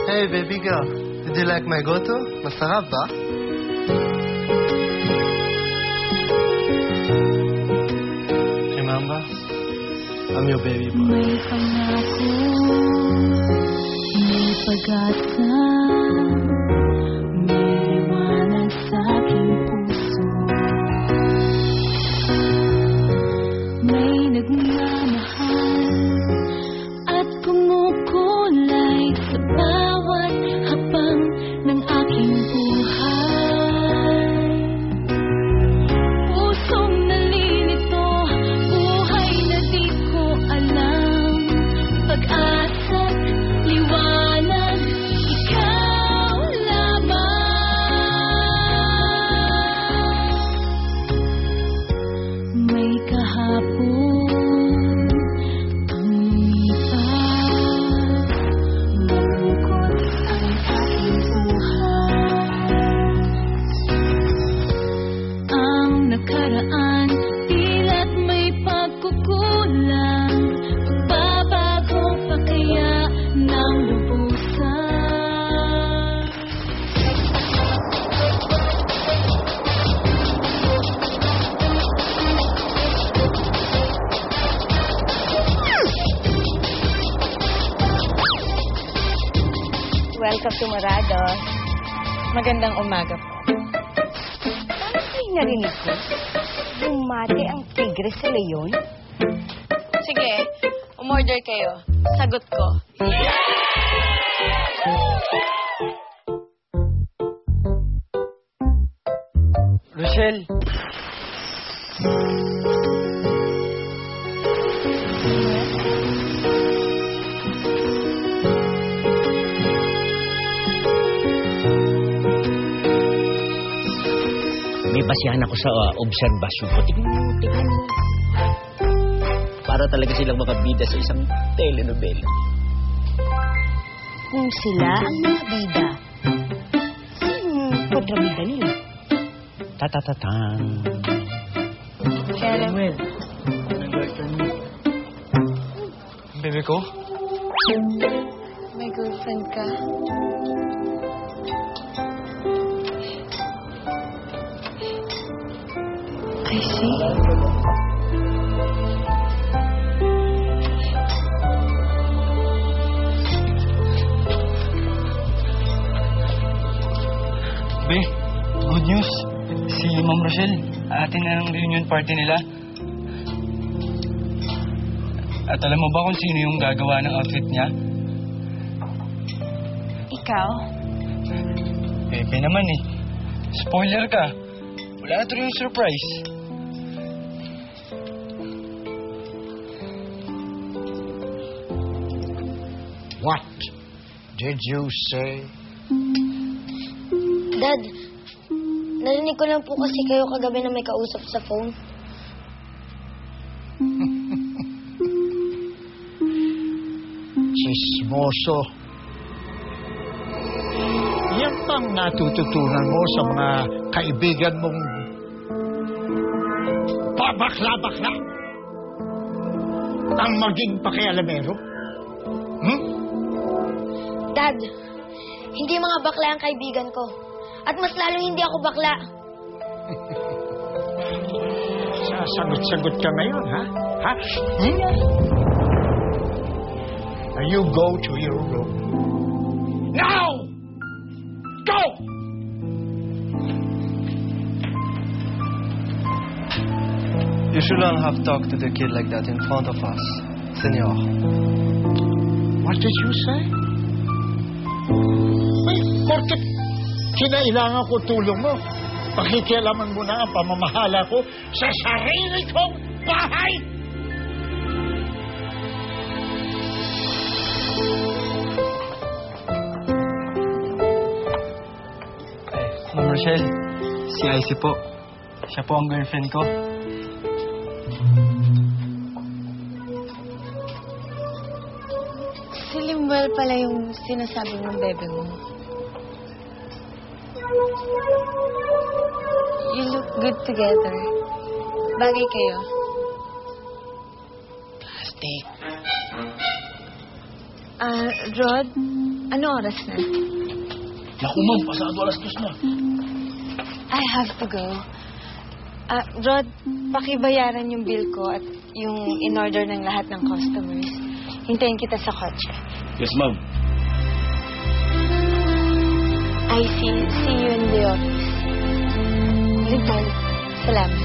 Hey, baby girl. Did you like my go-to? Masarap ba? Remember? I'm your baby boy. May pangako, may pag-asa, may liwanag sa aking puso. May nagmamahal at kumukulay sa bawat hapang ng aking buhay. Pusong nalilito, buhay na di ko alam. Pag-asa't liwanag, ikaw lamang. May kahapon ang lumipas, malungkot ang aking buhay. Ang nakaraan, tila't may pagkukulang. Babago pa kaya ng lubusan? Welcome to Morados. Magandang umaga po. Parang kayo narinig ko. Bumati ang tigre sa leon. Sige, umorder kayo. Sagot ko. Rochelle! May basihan ako sa obserbasyon ko. Tingnan mo. Para talaga silang makabida sa isang telenovela. Kung sila ang mga bida, sinong kontrabida nila? Tatatatan. Samuel. Baby ko? May girlfriend ka. I see. Be, good news. Si Ma'am Rochelle, atin na ng reunion party nila. At alam mo ba kung sino yung gagawa ng outfit niya? Ikaw? Pepe naman eh. Spoiler ka. Wala na tuloy yung surprise. What did you say? Dad, narinig ko lang po kasi kayo kagabi na may kausap sa phone. Chismoso. Yan bang natututunan mo sa mga kaibigan mong pabakla-bakla? Ang maging pakialamero? Dad, hindi mga bakla ang kaibigan ko. At mas lalo hindi ako bakla. Sasagot-sagot ka ngayon, ha? Ha? Now you go to your room. Now! Go! You shouldn't have talked to the kid like that in front of us, senor. What did you say? Ay, porket kinailangan ko tulong mo. Pakikialaman mo na ang pamamahala ko sa sarili kong bahay! Ma'am Rochelle, si Icy po. Siya po ang girlfriend ko. Si Limbal pala yung sinasabi ng bebe mo. You look good together. Bagay kayo. Plastic. Rod, ano oras na? Naku, ma'am, pasado 2:00 na. I have to go. Rod, pakibayaran yung bill ko at yung in-order ng lahat ng customers. Hintayin kita sa kotse. Yes, ma'am. I see you in the office. Ligtan. Salamat.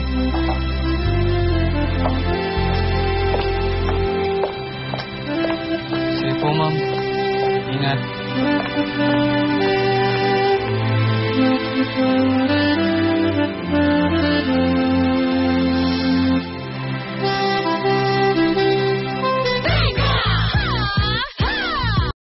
Sige po, ma'am. Ingat.